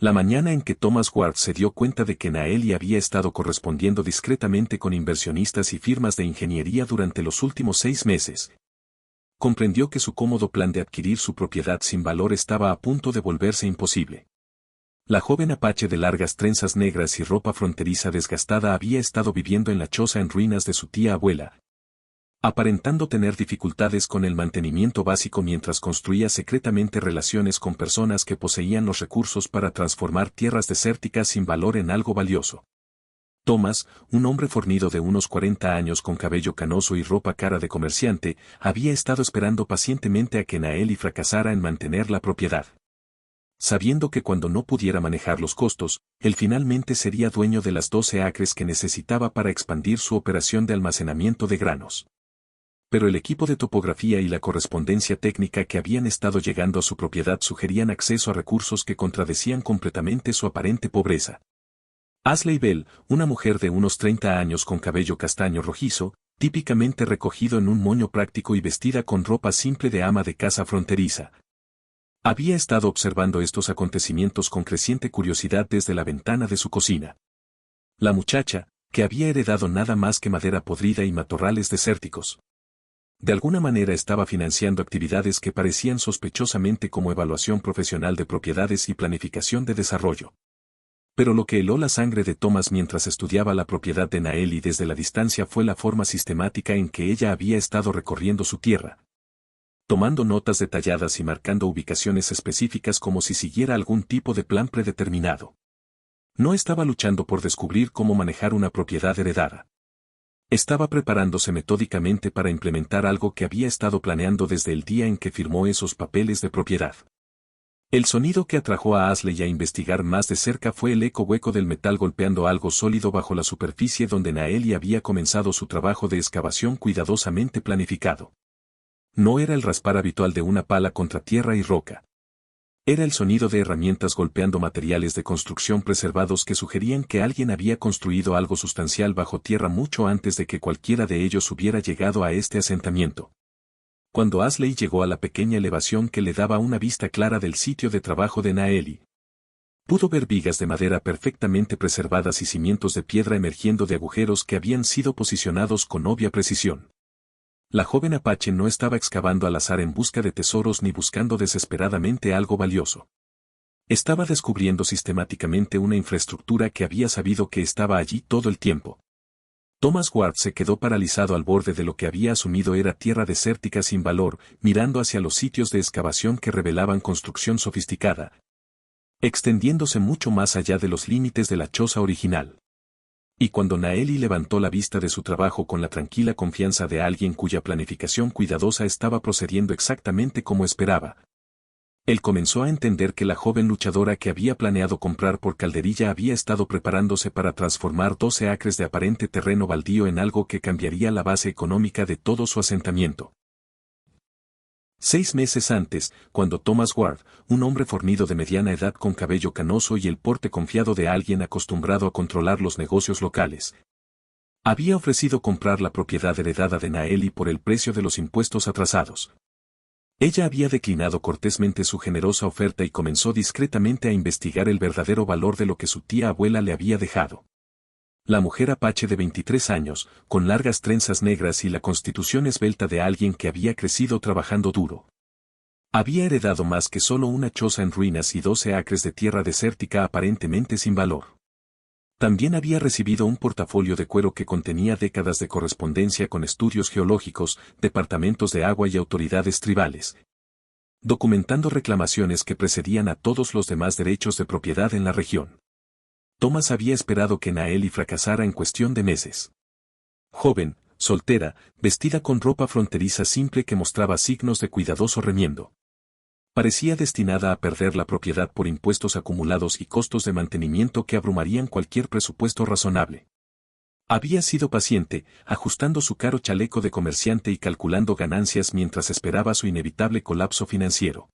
La mañana en que Thomas Ward se dio cuenta de que Naeli había estado correspondiendo discretamente con inversionistas y firmas de ingeniería durante los últimos 6 meses, comprendió que su cómodo plan de adquirir su propiedad sin valor estaba a punto de volverse imposible. La joven apache de largas trenzas negras y ropa fronteriza desgastada había estado viviendo en la choza en ruinas de su tía abuela, aparentando tener dificultades con el mantenimiento básico mientras construía secretamente relaciones con personas que poseían los recursos para transformar tierras desérticas sin valor en algo valioso. Thomas, un hombre fornido de unos 40 años con cabello canoso y ropa cara de comerciante, había estado esperando pacientemente a que Naeli fracasara en mantener la propiedad. Sabiendo que cuando no pudiera manejar los costos, él finalmente sería dueño de las 12 acres que necesitaba para expandir su operación de almacenamiento de granos. Pero el equipo de topografía y la correspondencia técnica que habían estado llegando a su propiedad sugerían acceso a recursos que contradecían completamente su aparente pobreza. Ashley Bell, una mujer de unos 30 años con cabello castaño rojizo, típicamente recogido en un moño práctico y vestida con ropa simple de ama de casa fronteriza, había estado observando estos acontecimientos con creciente curiosidad desde la ventana de su cocina. La muchacha, que había heredado nada más que madera podrida y matorrales desérticos, de alguna manera estaba financiando actividades que parecían sospechosamente como evaluación profesional de propiedades y planificación de desarrollo. Pero lo que heló la sangre de Thomas mientras estudiaba la propiedad de Naeli desde la distancia fue la forma sistemática en que ella había estado recorriendo su tierra, tomando notas detalladas y marcando ubicaciones específicas como si siguiera algún tipo de plan predeterminado. No estaba luchando por descubrir cómo manejar una propiedad heredada. Estaba preparándose metódicamente para implementar algo que había estado planeando desde el día en que firmó esos papeles de propiedad. El sonido que atrajo a Ashley a investigar más de cerca fue el eco hueco del metal golpeando algo sólido bajo la superficie donde Naeli había comenzado su trabajo de excavación cuidadosamente planificado. No era el raspar habitual de una pala contra tierra y roca. Era el sonido de herramientas golpeando materiales de construcción preservados que sugerían que alguien había construido algo sustancial bajo tierra mucho antes de que cualquiera de ellos hubiera llegado a este asentamiento. Cuando Ashley llegó a la pequeña elevación que le daba una vista clara del sitio de trabajo de Naeli, pudo ver vigas de madera perfectamente preservadas y cimientos de piedra emergiendo de agujeros que habían sido posicionados con obvia precisión. La joven apache no estaba excavando al azar en busca de tesoros ni buscando desesperadamente algo valioso. Estaba descubriendo sistemáticamente una infraestructura que había sabido que estaba allí todo el tiempo. Thomas Ward se quedó paralizado al borde de lo que había asumido era tierra desértica sin valor, mirando hacia los sitios de excavación que revelaban construcción sofisticada, extendiéndose mucho más allá de los límites de la choza original. Y cuando Naeli levantó la vista de su trabajo con la tranquila confianza de alguien cuya planificación cuidadosa estaba procediendo exactamente como esperaba, él comenzó a entender que la joven luchadora que había planeado comprar por calderilla había estado preparándose para transformar 12 acres de aparente terreno baldío en algo que cambiaría la base económica de todo su asentamiento. 6 meses antes, cuando Thomas Ward, un hombre fornido de mediana edad con cabello canoso y el porte confiado de alguien acostumbrado a controlar los negocios locales, había ofrecido comprar la propiedad heredada de Naeli por el precio de los impuestos atrasados. Ella había declinado cortésmente su generosa oferta y comenzó discretamente a investigar el verdadero valor de lo que su tía abuela le había dejado. La mujer apache de 23 años, con largas trenzas negras y la constitución esbelta de alguien que había crecido trabajando duro, había heredado más que solo una choza en ruinas y 12 acres de tierra desértica aparentemente sin valor. También había recibido un portafolio de cuero que contenía décadas de correspondencia con estudios geológicos, departamentos de agua y autoridades tribales, documentando reclamaciones que precedían a todos los demás derechos de propiedad en la región. Thomas había esperado que Naeli fracasara en cuestión de meses. Joven, soltera, vestida con ropa fronteriza simple que mostraba signos de cuidadoso remiendo, parecía destinada a perder la propiedad por impuestos acumulados y costos de mantenimiento que abrumarían cualquier presupuesto razonable. Había sido paciente, ajustando su caro chaleco de comerciante y calculando ganancias mientras esperaba su inevitable colapso financiero,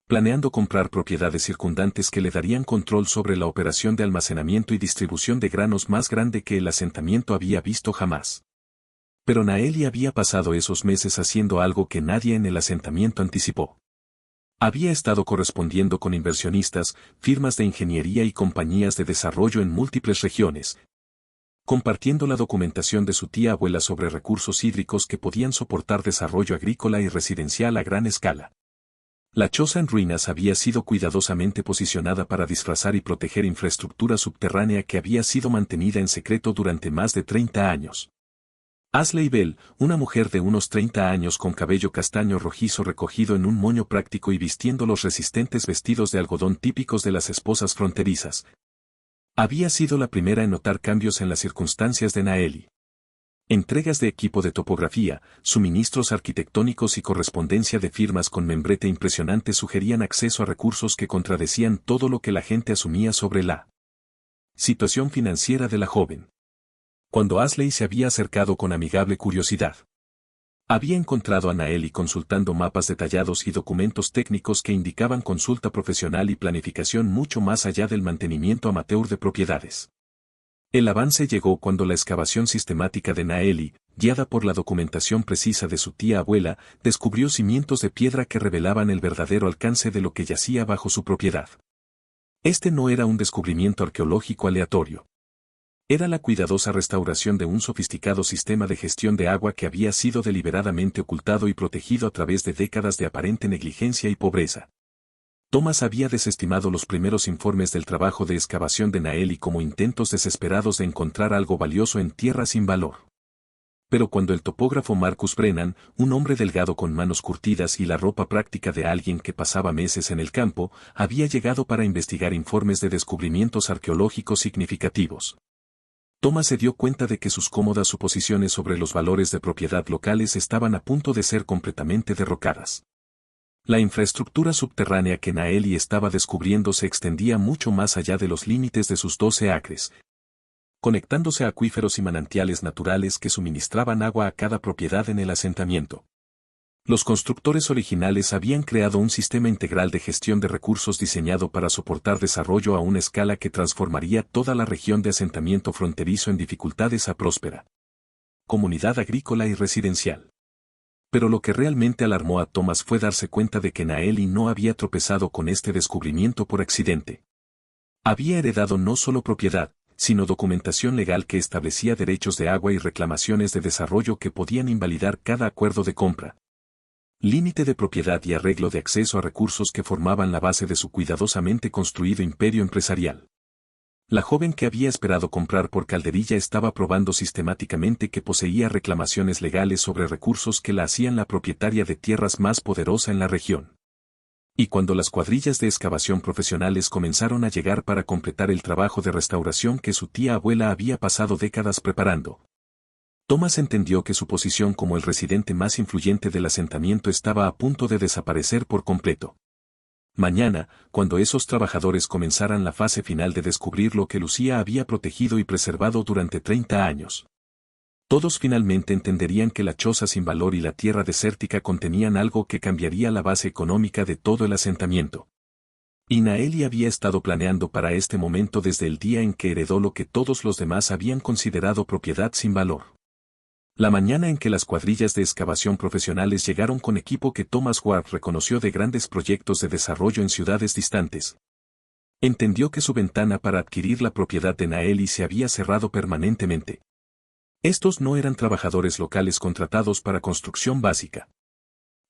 planeando comprar propiedades circundantes que le darían control sobre la operación de almacenamiento y distribución de granos más grande que el asentamiento había visto jamás. Pero Naeli había pasado esos meses haciendo algo que nadie en el asentamiento anticipó. Había estado correspondiendo con inversionistas, firmas de ingeniería y compañías de desarrollo en múltiples regiones, compartiendo la documentación de su tía abuela sobre recursos hídricos que podían soportar desarrollo agrícola y residencial a gran escala. La choza en ruinas había sido cuidadosamente posicionada para disfrazar y proteger infraestructura subterránea que había sido mantenida en secreto durante más de 30 años. Ashley Bell, una mujer de unos 30 años con cabello castaño rojizo recogido en un moño práctico y vistiendo los resistentes vestidos de algodón típicos de las esposas fronterizas, había sido la primera en notar cambios en las circunstancias de Naeli. Entregas de equipo de topografía, suministros arquitectónicos y correspondencia de firmas con membrete impresionante sugerían acceso a recursos que contradecían todo lo que la gente asumía sobre la situación financiera de la joven. Cuando Ashley se había acercado con amigable curiosidad, había encontrado a Naeli consultando mapas detallados y documentos técnicos que indicaban consulta profesional y planificación mucho más allá del mantenimiento amateur de propiedades. El avance llegó cuando la excavación sistemática de Naeli, guiada por la documentación precisa de su tía abuela, descubrió cimientos de piedra que revelaban el verdadero alcance de lo que yacía bajo su propiedad. Este no era un descubrimiento arqueológico aleatorio. Era la cuidadosa restauración de un sofisticado sistema de gestión de agua que había sido deliberadamente ocultado y protegido a través de décadas de aparente negligencia y pobreza. Thomas había desestimado los primeros informes del trabajo de excavación de Naeli como intentos desesperados de encontrar algo valioso en tierra sin valor. Pero cuando el topógrafo Marcus Brennan, un hombre delgado con manos curtidas y la ropa práctica de alguien que pasaba meses en el campo, había llegado para investigar informes de descubrimientos arqueológicos significativos, Thomas se dio cuenta de que sus cómodas suposiciones sobre los valores de propiedad locales estaban a punto de ser completamente derrocadas. La infraestructura subterránea que Naeli estaba descubriendo se extendía mucho más allá de los límites de sus 12 acres, conectándose a acuíferos y manantiales naturales que suministraban agua a cada propiedad en el asentamiento. Los constructores originales habían creado un sistema integral de gestión de recursos diseñado para soportar desarrollo a una escala que transformaría toda la región de asentamiento fronterizo en dificultades a próspera comunidad agrícola y residencial. Pero lo que realmente alarmó a Thomas fue darse cuenta de que Naeli no había tropezado con este descubrimiento por accidente. Había heredado no solo propiedad, sino documentación legal que establecía derechos de agua y reclamaciones de desarrollo que podían invalidar cada acuerdo de compra, límite de propiedad y arreglo de acceso a recursos que formaban la base de su cuidadosamente construido imperio empresarial. La joven que había esperado comprar por calderilla estaba probando sistemáticamente que poseía reclamaciones legales sobre recursos que la hacían la propietaria de tierras más poderosa en la región. Y cuando las cuadrillas de excavación profesionales comenzaron a llegar para completar el trabajo de restauración que su tía abuela había pasado décadas preparando, Thomas entendió que su posición como el residente más influyente del asentamiento estaba a punto de desaparecer por completo. Mañana, cuando esos trabajadores comenzaran la fase final de descubrir lo que Lucía había protegido y preservado durante 30 años, todos finalmente entenderían que la choza sin valor y la tierra desértica contenían algo que cambiaría la base económica de todo el asentamiento. Y Naeli había estado planeando para este momento desde el día en que heredó lo que todos los demás habían considerado propiedad sin valor. La mañana en que las cuadrillas de excavación profesionales llegaron con equipo que Thomas Ward reconoció de grandes proyectos de desarrollo en ciudades distantes, entendió que su ventana para adquirir la propiedad de Naeli se había cerrado permanentemente. Estos no eran trabajadores locales contratados para construcción básica.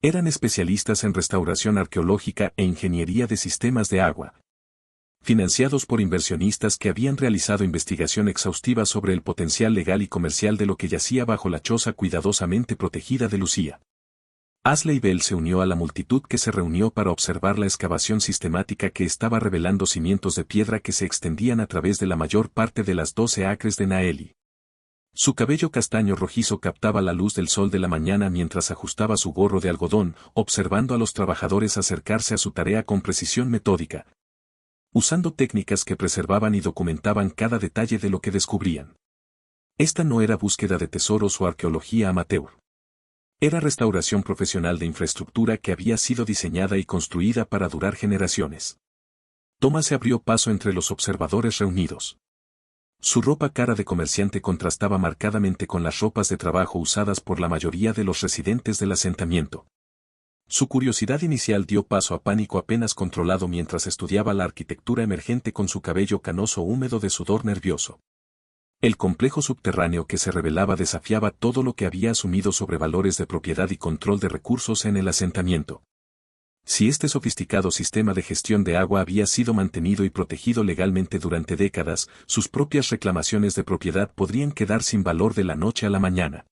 Eran especialistas en restauración arqueológica e ingeniería de sistemas de agua, financiados por inversionistas que habían realizado investigación exhaustiva sobre el potencial legal y comercial de lo que yacía bajo la choza cuidadosamente protegida de Lucía. Ashley Bell se unió a la multitud que se reunió para observar la excavación sistemática que estaba revelando cimientos de piedra que se extendían a través de la mayor parte de las 12 acres de Naeli. Su cabello castaño rojizo captaba la luz del sol de la mañana mientras ajustaba su gorro de algodón, observando a los trabajadores acercarse a su tarea con precisión metódica, usando técnicas que preservaban y documentaban cada detalle de lo que descubrían. Esta no era búsqueda de tesoros o arqueología amateur. Era restauración profesional de infraestructura que había sido diseñada y construida para durar generaciones. Thomas se abrió paso entre los observadores reunidos. Su ropa cara de comerciante contrastaba marcadamente con las ropas de trabajo usadas por la mayoría de los residentes del asentamiento. Su curiosidad inicial dio paso a pánico apenas controlado mientras estudiaba la arquitectura emergente con su cabello canoso húmedo de sudor nervioso. El complejo subterráneo que se revelaba desafiaba todo lo que había asumido sobre valores de propiedad y control de recursos en el asentamiento. Si este sofisticado sistema de gestión de agua había sido mantenido y protegido legalmente durante décadas, sus propias reclamaciones de propiedad podrían quedar sin valor de la noche a la mañana.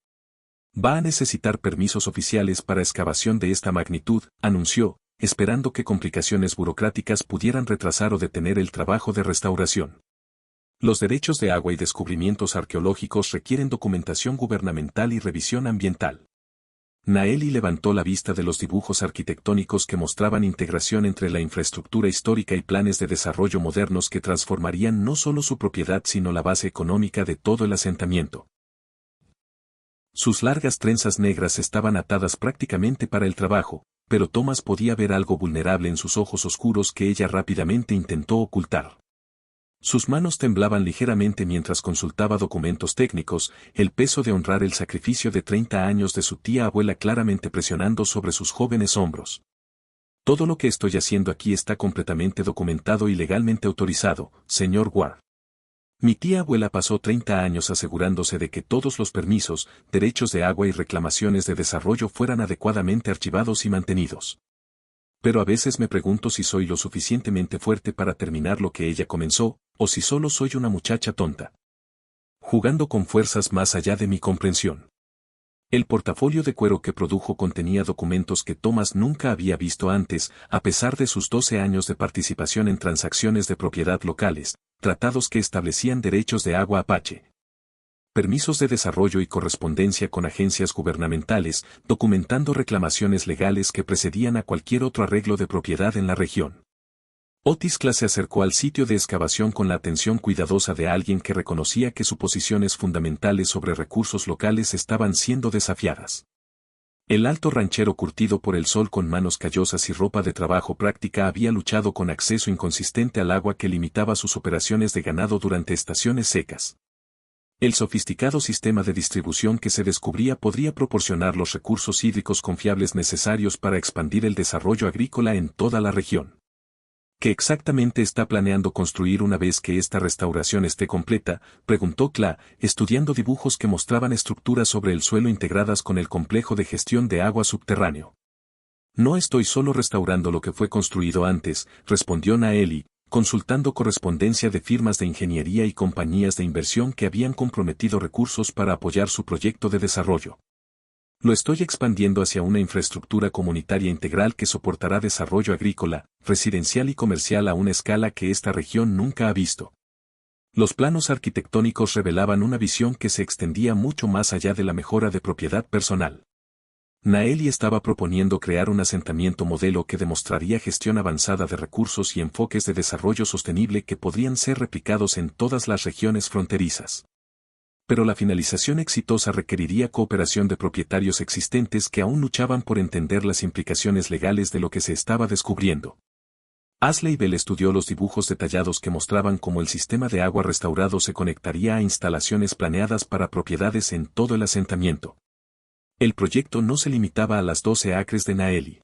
Va a necesitar permisos oficiales para excavación de esta magnitud, anunció, esperando que complicaciones burocráticas pudieran retrasar o detener el trabajo de restauración. Los derechos de agua y descubrimientos arqueológicos requieren documentación gubernamental y revisión ambiental. Naeli levantó la vista de los dibujos arquitectónicos que mostraban integración entre la infraestructura histórica y planes de desarrollo modernos que transformarían no solo su propiedad sino la base económica de todo el asentamiento. Sus largas trenzas negras estaban atadas prácticamente para el trabajo, pero Thomas podía ver algo vulnerable en sus ojos oscuros que ella rápidamente intentó ocultar. Sus manos temblaban ligeramente mientras consultaba documentos técnicos, el peso de honrar el sacrificio de 30 años de su tía abuela claramente presionando sobre sus jóvenes hombros. Todo lo que estoy haciendo aquí está completamente documentado y legalmente autorizado, señor Ward. Mi tía abuela pasó 30 años asegurándose de que todos los permisos, derechos de agua y reclamaciones de desarrollo fueran adecuadamente archivados y mantenidos. Pero a veces me pregunto si soy lo suficientemente fuerte para terminar lo que ella comenzó, o si solo soy una muchacha tonta. Jugando con fuerzas más allá de mi comprensión. El portafolio de cuero que produjo contenía documentos que Thomas nunca había visto antes, a pesar de sus 12 años de participación en transacciones de propiedad locales, tratados que establecían derechos de agua Apache. Permisos de desarrollo y correspondencia con agencias gubernamentales, documentando reclamaciones legales que precedían a cualquier otro arreglo de propiedad en la región. Otis Clay se acercó al sitio de excavación con la atención cuidadosa de alguien que reconocía que suposiciones fundamentales sobre recursos locales estaban siendo desafiadas. El alto ranchero curtido por el sol con manos callosas y ropa de trabajo práctica había luchado con acceso inconsistente al agua que limitaba sus operaciones de ganado durante estaciones secas. El sofisticado sistema de distribución que se descubría podría proporcionar los recursos hídricos confiables necesarios para expandir el desarrollo agrícola en toda la región. ¿Qué exactamente está planeando construir una vez que esta restauración esté completa?, preguntó Clay, estudiando dibujos que mostraban estructuras sobre el suelo integradas con el complejo de gestión de agua subterráneo. No estoy solo restaurando lo que fue construido antes, respondió Naeli, consultando correspondencia de firmas de ingeniería y compañías de inversión que habían comprometido recursos para apoyar su proyecto de desarrollo. Lo estoy expandiendo hacia una infraestructura comunitaria integral que soportará desarrollo agrícola, residencial y comercial a una escala que esta región nunca ha visto. Los planos arquitectónicos revelaban una visión que se extendía mucho más allá de la mejora de propiedad personal. Naeli estaba proponiendo crear un asentamiento modelo que demostraría gestión avanzada de recursos y enfoques de desarrollo sostenible que podrían ser replicados en todas las regiones fronterizas. Pero la finalización exitosa requeriría cooperación de propietarios existentes que aún luchaban por entender las implicaciones legales de lo que se estaba descubriendo. Ashley Bell estudió los dibujos detallados que mostraban cómo el sistema de agua restaurado se conectaría a instalaciones planeadas para propiedades en todo el asentamiento. El proyecto no se limitaba a las 12 acres de Naeli.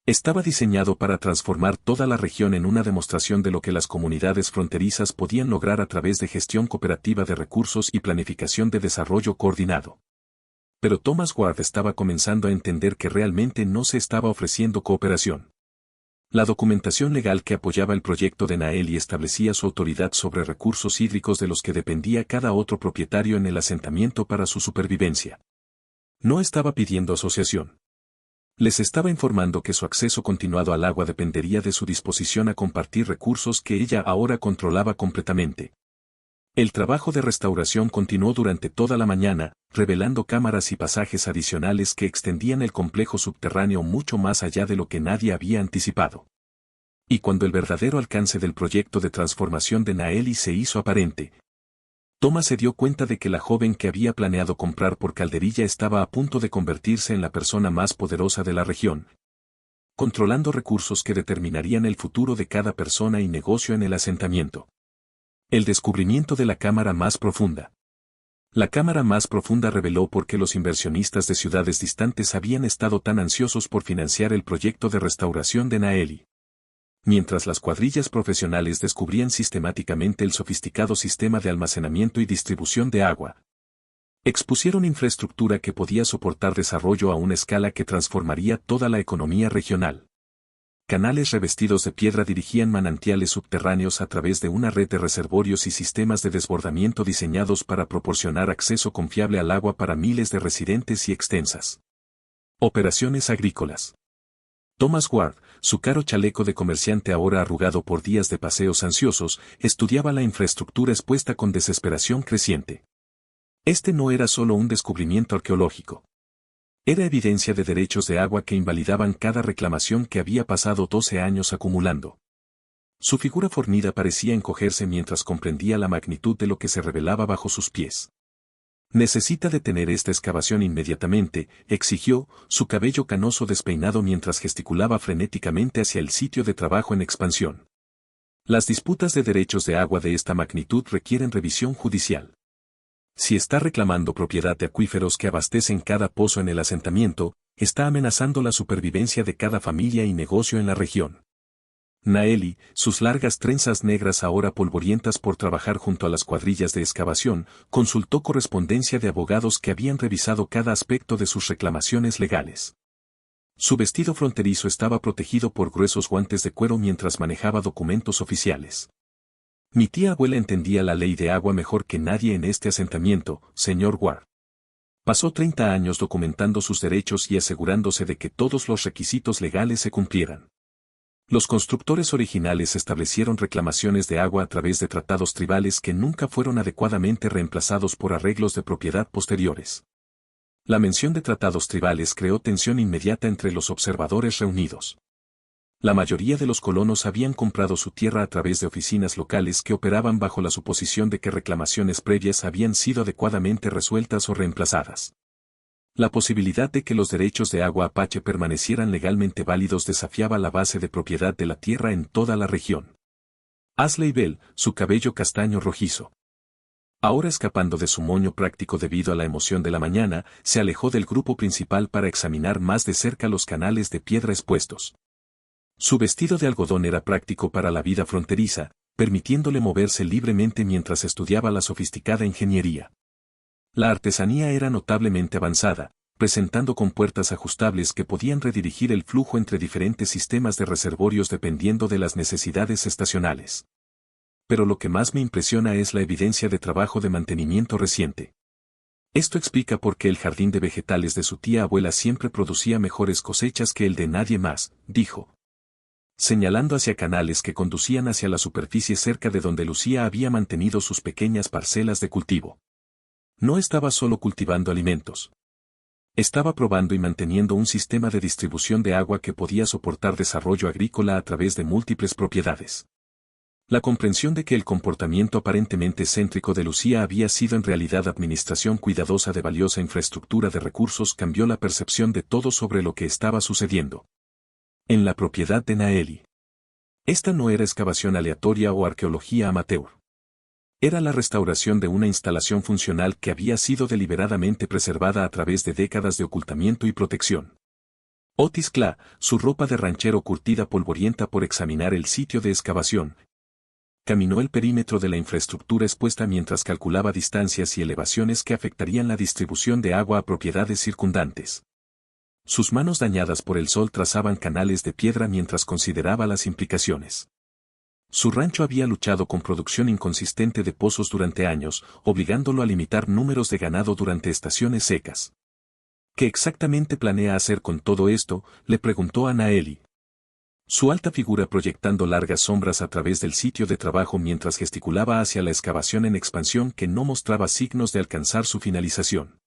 Estaba diseñado para transformar toda la región en una demostración de lo que las comunidades fronterizas podían lograr a través de gestión cooperativa de recursos y planificación de desarrollo coordinado. Pero Thomas Ward estaba comenzando a entender que realmente no se estaba ofreciendo cooperación. La documentación legal que apoyaba el proyecto de Naeli establecía su autoridad sobre recursos hídricos de los que dependía cada otro propietario en el asentamiento para su supervivencia. No estaba pidiendo asociación. Les estaba informando que su acceso continuado al agua dependería de su disposición a compartir recursos que ella ahora controlaba completamente. El trabajo de restauración continuó durante toda la mañana, revelando cámaras y pasajes adicionales que extendían el complejo subterráneo mucho más allá de lo que nadie había anticipado. Y cuando el verdadero alcance del proyecto de transformación de Naeli se hizo aparente, Thomas se dio cuenta de que la joven que había planeado comprar por Calderilla estaba a punto de convertirse en la persona más poderosa de la región, controlando recursos que determinarían el futuro de cada persona y negocio en el asentamiento. El descubrimiento de la cámara más profunda. La cámara más profunda reveló por qué los inversionistas de ciudades distantes habían estado tan ansiosos por financiar el proyecto de restauración de Naeli. Mientras las cuadrillas profesionales descubrían sistemáticamente el sofisticado sistema de almacenamiento y distribución de agua, expusieron infraestructura que podía soportar desarrollo a una escala que transformaría toda la economía regional. Canales revestidos de piedra dirigían manantiales subterráneos a través de una red de reservorios y sistemas de desbordamiento diseñados para proporcionar acceso confiable al agua para miles de residentes y extensas operaciones agrícolas. Thomas Ward, su caro chaleco de comerciante ahora arrugado por días de paseos ansiosos, estudiaba la infraestructura expuesta con desesperación creciente. Este no era solo un descubrimiento arqueológico. Era evidencia de derechos de agua que invalidaban cada reclamación que había pasado 12 años acumulando. Su figura fornida parecía encogerse mientras comprendía la magnitud de lo que se revelaba bajo sus pies. Necesita detener esta excavación inmediatamente, exigió, su cabello canoso despeinado mientras gesticulaba frenéticamente hacia el sitio de trabajo en expansión. Las disputas de derechos de agua de esta magnitud requieren revisión judicial. Si está reclamando propiedad de acuíferos que abastecen cada pozo en el asentamiento, está amenazando la supervivencia de cada familia y negocio en la región. Naeli, sus largas trenzas negras ahora polvorientas por trabajar junto a las cuadrillas de excavación, consultó correspondencia de abogados que habían revisado cada aspecto de sus reclamaciones legales. Su vestido fronterizo estaba protegido por gruesos guantes de cuero mientras manejaba documentos oficiales. Mi tía abuela entendía la ley de agua mejor que nadie en este asentamiento, señor Ward. Pasó 30 años documentando sus derechos y asegurándose de que todos los requisitos legales se cumplieran. Los constructores originales establecieron reclamaciones de agua a través de tratados tribales que nunca fueron adecuadamente reemplazados por arreglos de propiedad posteriores. La mención de tratados tribales creó tensión inmediata entre los observadores reunidos. La mayoría de los colonos habían comprado su tierra a través de oficinas locales que operaban bajo la suposición de que reclamaciones previas habían sido adecuadamente resueltas o reemplazadas. La posibilidad de que los derechos de agua apache permanecieran legalmente válidos desafiaba la base de propiedad de la tierra en toda la región. Ashley Bell, su cabello castaño rojizo, ahora escapando de su moño práctico debido a la emoción de la mañana, se alejó del grupo principal para examinar más de cerca los canales de piedra expuestos. Su vestido de algodón era práctico para la vida fronteriza, permitiéndole moverse libremente mientras estudiaba la sofisticada ingeniería. La artesanía era notablemente avanzada, presentando compuertas ajustables que podían redirigir el flujo entre diferentes sistemas de reservorios dependiendo de las necesidades estacionales. Pero lo que más me impresiona es la evidencia de trabajo de mantenimiento reciente. Esto explica por qué el jardín de vegetales de su tía abuela siempre producía mejores cosechas que el de nadie más, dijo, señalando hacia canales que conducían hacia la superficie cerca de donde Lucía había mantenido sus pequeñas parcelas de cultivo. No estaba solo cultivando alimentos. Estaba probando y manteniendo un sistema de distribución de agua que podía soportar desarrollo agrícola a través de múltiples propiedades. La comprensión de que el comportamiento aparentemente céntrico de Lucía había sido en realidad administración cuidadosa de valiosa infraestructura de recursos cambió la percepción de todos sobre lo que estaba sucediendo. En la propiedad de Naeli. Esta no era excavación aleatoria o arqueología amateur. Era la restauración de una instalación funcional que había sido deliberadamente preservada a través de décadas de ocultamiento y protección. Otis Clay, su ropa de ranchero curtida polvorienta por examinar el sitio de excavación, caminó el perímetro de la infraestructura expuesta mientras calculaba distancias y elevaciones que afectarían la distribución de agua a propiedades circundantes. Sus manos dañadas por el sol trazaban canales de piedra mientras consideraba las implicaciones. Su rancho había luchado con producción inconsistente de pozos durante años, obligándolo a limitar números de ganado durante estaciones secas. ¿Qué exactamente planea hacer con todo esto?, le preguntó a Naeli. Su alta figura proyectando largas sombras a través del sitio de trabajo mientras gesticulaba hacia la excavación en expansión que no mostraba signos de alcanzar su finalización.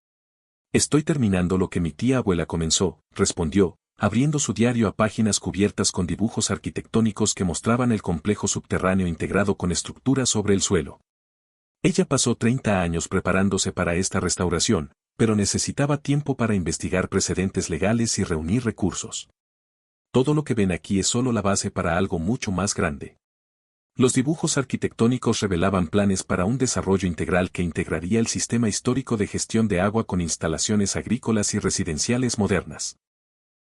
Estoy terminando lo que mi tía abuela comenzó, respondió, abriendo su diario a páginas cubiertas con dibujos arquitectónicos que mostraban el complejo subterráneo integrado con estructuras sobre el suelo. Ella pasó 30 años preparándose para esta restauración, pero necesitaba tiempo para investigar precedentes legales y reunir recursos. Todo lo que ven aquí es solo la base para algo mucho más grande. Los dibujos arquitectónicos revelaban planes para un desarrollo integral que integraría el sistema histórico de gestión de agua con instalaciones agrícolas y residenciales modernas.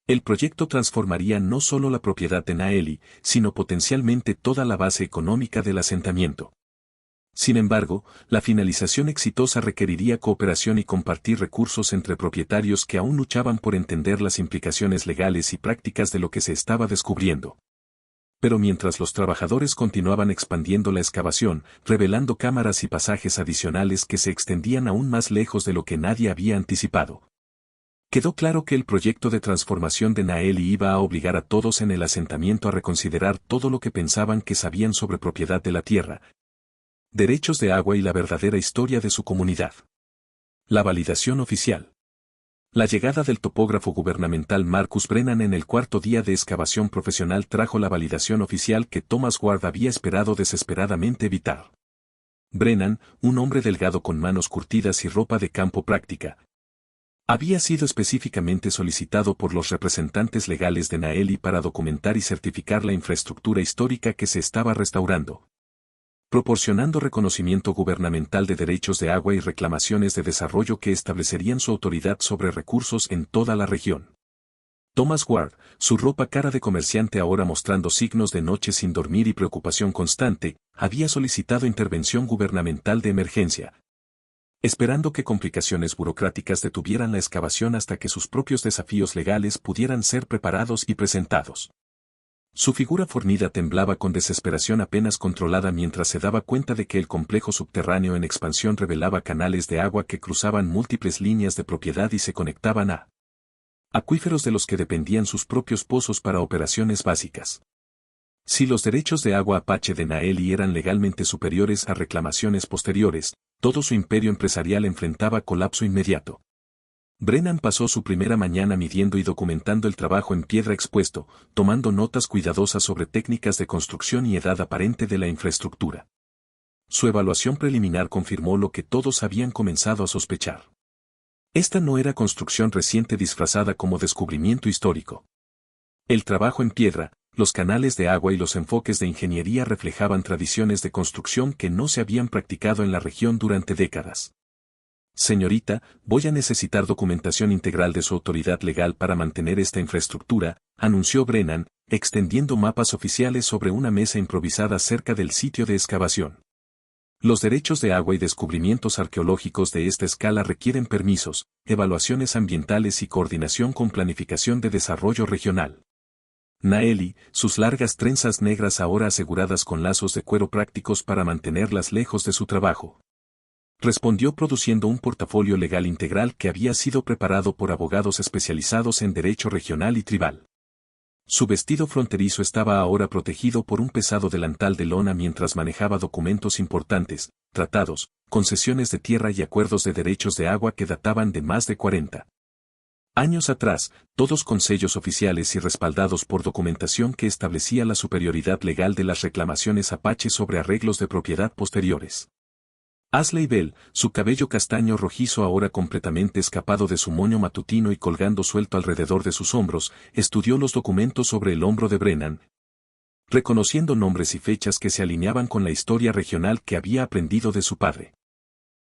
El proyecto transformaría no solo la propiedad de Naeli, sino potencialmente toda la base económica del asentamiento. Sin embargo, la finalización exitosa requeriría cooperación y compartir recursos entre propietarios que aún luchaban por entender las implicaciones legales y prácticas de lo que se estaba descubriendo. Pero mientras los trabajadores continuaban expandiendo la excavación, revelando cámaras y pasajes adicionales que se extendían aún más lejos de lo que nadie había anticipado. Quedó claro que el proyecto de transformación de Naeli iba a obligar a todos en el asentamiento a reconsiderar todo lo que pensaban que sabían sobre propiedad de la tierra, derechos de agua y la verdadera historia de su comunidad. La validación oficial. La llegada del topógrafo gubernamental Marcus Brennan en el cuarto día de excavación profesional trajo la validación oficial que Thomas Ward había esperado desesperadamente evitar. Brennan, un hombre delgado con manos curtidas y ropa de campo práctica, había sido específicamente solicitado por los representantes legales de Naeli para documentar y certificar la infraestructura histórica que se estaba restaurando, proporcionando reconocimiento gubernamental de derechos de agua y reclamaciones de desarrollo que establecerían su autoridad sobre recursos en toda la región. Thomas Ward, su ropa cara de comerciante ahora mostrando signos de noche sin dormir y preocupación constante, había solicitado intervención gubernamental de emergencia, esperando que complicaciones burocráticas detuvieran la excavación hasta que sus propios desafíos legales pudieran ser preparados y presentados. Su figura fornida temblaba con desesperación apenas controlada mientras se daba cuenta de que el complejo subterráneo en expansión revelaba canales de agua que cruzaban múltiples líneas de propiedad y se conectaban a acuíferos de los que dependían sus propios pozos para operaciones básicas. Si los derechos de agua apache de Naeli eran legalmente superiores a reclamaciones posteriores, todo su imperio empresarial enfrentaba colapso inmediato. Brennan pasó su primera mañana midiendo y documentando el trabajo en piedra expuesto, tomando notas cuidadosas sobre técnicas de construcción y edad aparente de la infraestructura. Su evaluación preliminar confirmó lo que todos habían comenzado a sospechar. Esta no era construcción reciente disfrazada como descubrimiento histórico. El trabajo en piedra, los canales de agua y los enfoques de ingeniería reflejaban tradiciones de construcción que no se habían practicado en la región durante décadas. Señorita, voy a necesitar documentación integral de su autoridad legal para mantener esta infraestructura, anunció Brennan, extendiendo mapas oficiales sobre una mesa improvisada cerca del sitio de excavación. Los derechos de agua y descubrimientos arqueológicos de esta escala requieren permisos, evaluaciones ambientales y coordinación con planificación de desarrollo regional. Naeli, sus largas trenzas negras ahora aseguradas con lazos de cuero prácticos para mantenerlas lejos de su trabajo, respondió produciendo un portafolio legal integral que había sido preparado por abogados especializados en derecho regional y tribal. Su vestido fronterizo estaba ahora protegido por un pesado delantal de lona mientras manejaba documentos importantes, tratados, concesiones de tierra y acuerdos de derechos de agua que databan de más de 40 años atrás, todos con sellos oficiales y respaldados por documentación que establecía la superioridad legal de las reclamaciones apache sobre arreglos de propiedad posteriores. Ashley Bell, su cabello castaño rojizo ahora completamente escapado de su moño matutino y colgando suelto alrededor de sus hombros, estudió los documentos sobre el hombro de Brennan, reconociendo nombres y fechas que se alineaban con la historia regional que había aprendido de su padre.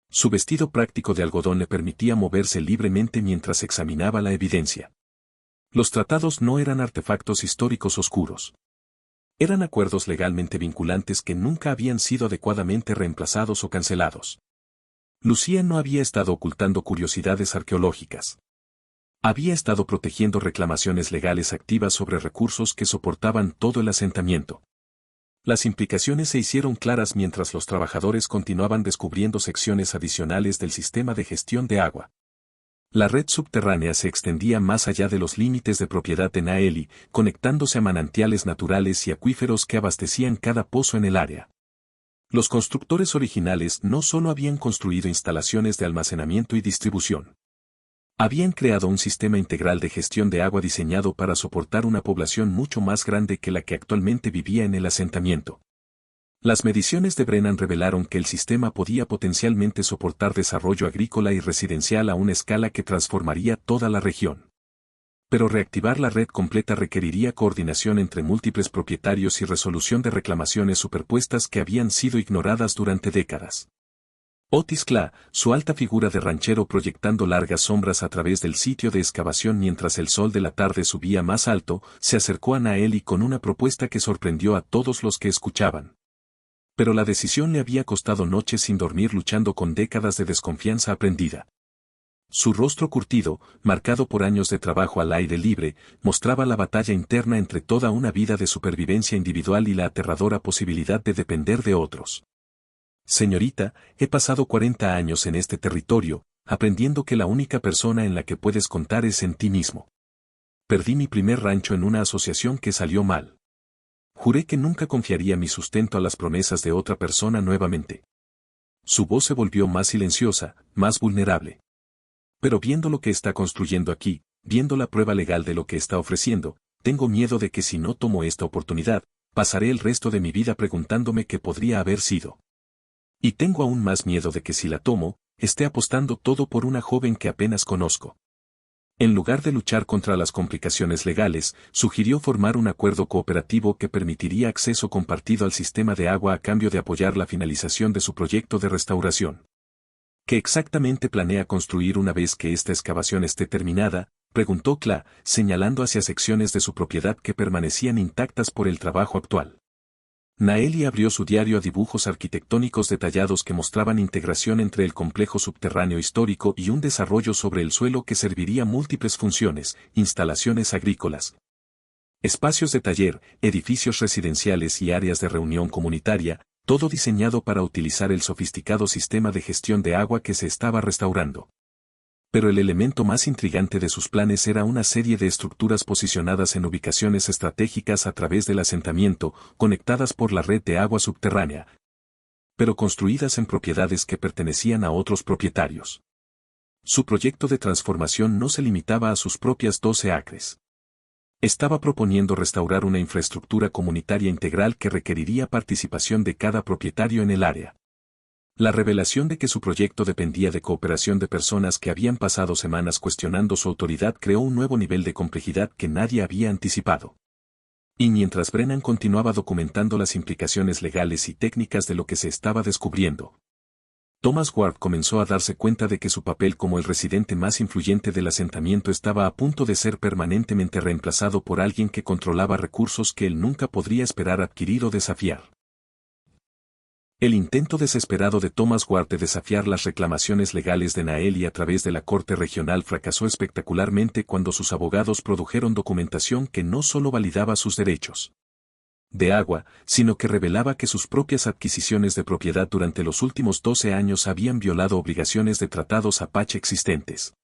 Su vestido práctico de algodón le permitía moverse libremente mientras examinaba la evidencia. Los tratados no eran artefactos históricos oscuros. Eran acuerdos legalmente vinculantes que nunca habían sido adecuadamente reemplazados o cancelados. Lucía no había estado ocultando curiosidades arqueológicas. Había estado protegiendo reclamaciones legales activas sobre recursos que soportaban todo el asentamiento. Las implicaciones se hicieron claras mientras los trabajadores continuaban descubriendo secciones adicionales del sistema de gestión de agua. La red subterránea se extendía más allá de los límites de propiedad de Naeli, conectándose a manantiales naturales y acuíferos que abastecían cada pozo en el área. Los constructores originales no solo habían construido instalaciones de almacenamiento y distribución. Habían creado un sistema integral de gestión de agua diseñado para soportar una población mucho más grande que la que actualmente vivía en el asentamiento. Las mediciones de Brennan revelaron que el sistema podía potencialmente soportar desarrollo agrícola y residencial a una escala que transformaría toda la región. Pero reactivar la red completa requeriría coordinación entre múltiples propietarios y resolución de reclamaciones superpuestas que habían sido ignoradas durante décadas. Otis Clay, su alta figura de ranchero proyectando largas sombras a través del sitio de excavación mientras el sol de la tarde subía más alto, se acercó a Naeli con una propuesta que sorprendió a todos los que escuchaban. Pero la decisión le había costado noches sin dormir luchando con décadas de desconfianza aprendida. Su rostro curtido, marcado por años de trabajo al aire libre, mostraba la batalla interna entre toda una vida de supervivencia individual y la aterradora posibilidad de depender de otros. Señorita, he pasado 40 años en este territorio, aprendiendo que la única persona en la que puedes contar es en ti mismo. Perdí mi primer rancho en una asociación que salió mal. Juré que nunca confiaría mi sustento a las promesas de otra persona nuevamente. Su voz se volvió más silenciosa, más vulnerable. Pero viendo lo que está construyendo aquí, viendo la prueba legal de lo que está ofreciendo, tengo miedo de que si no tomo esta oportunidad, pasaré el resto de mi vida preguntándome qué podría haber sido. Y tengo aún más miedo de que si la tomo, esté apostando todo por una joven que apenas conozco. En lugar de luchar contra las complicaciones legales, sugirió formar un acuerdo cooperativo que permitiría acceso compartido al sistema de agua a cambio de apoyar la finalización de su proyecto de restauración. ¿Qué exactamente planea construir una vez que esta excavación esté terminada?, preguntó Clay, señalando hacia secciones de su propiedad que permanecían intactas por el trabajo actual. Naeli abrió su diario a dibujos arquitectónicos detallados que mostraban integración entre el complejo subterráneo histórico y un desarrollo sobre el suelo que serviría múltiples funciones, instalaciones agrícolas, espacios de taller, edificios residenciales y áreas de reunión comunitaria, todo diseñado para utilizar el sofisticado sistema de gestión de agua que se estaba restaurando. Pero el elemento más intrigante de sus planes era una serie de estructuras posicionadas en ubicaciones estratégicas a través del asentamiento, conectadas por la red de agua subterránea, pero construidas en propiedades que pertenecían a otros propietarios. Su proyecto de transformación no se limitaba a sus propias 12 acres. Estaba proponiendo restaurar una infraestructura comunitaria integral que requeriría participación de cada propietario en el área. La revelación de que su proyecto dependía de cooperación de personas que habían pasado semanas cuestionando su autoridad creó un nuevo nivel de complejidad que nadie había anticipado. Y mientras Brennan continuaba documentando las implicaciones legales y técnicas de lo que se estaba descubriendo, Thomas Ward comenzó a darse cuenta de que su papel como el residente más influyente del asentamiento estaba a punto de ser permanentemente reemplazado por alguien que controlaba recursos que él nunca podría esperar adquirir o desafiar. El intento desesperado de Thomas Ward de desafiar las reclamaciones legales de Naeli a través de la Corte Regional fracasó espectacularmente cuando sus abogados produjeron documentación que no solo validaba sus derechos de agua, sino que revelaba que sus propias adquisiciones de propiedad durante los últimos 12 años habían violado obligaciones de tratados Apache existentes.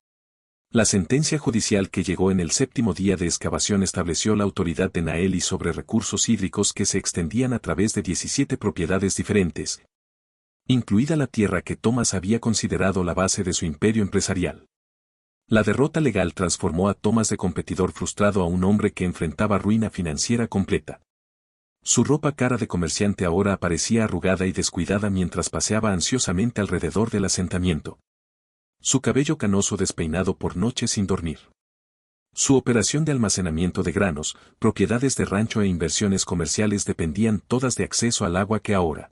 La sentencia judicial que llegó en el 7º día de excavación estableció la autoridad de Naeli sobre recursos hídricos que se extendían a través de 17 propiedades diferentes, incluida la tierra que Thomas había considerado la base de su imperio empresarial. La derrota legal transformó a Thomas de competidor frustrado a un hombre que enfrentaba ruina financiera completa. Su ropa cara de comerciante ahora aparecía arrugada y descuidada mientras paseaba ansiosamente alrededor del asentamiento. Su cabello canoso despeinado por noches sin dormir. Su operación de almacenamiento de granos, propiedades de rancho e inversiones comerciales dependían todas de acceso al agua que ahora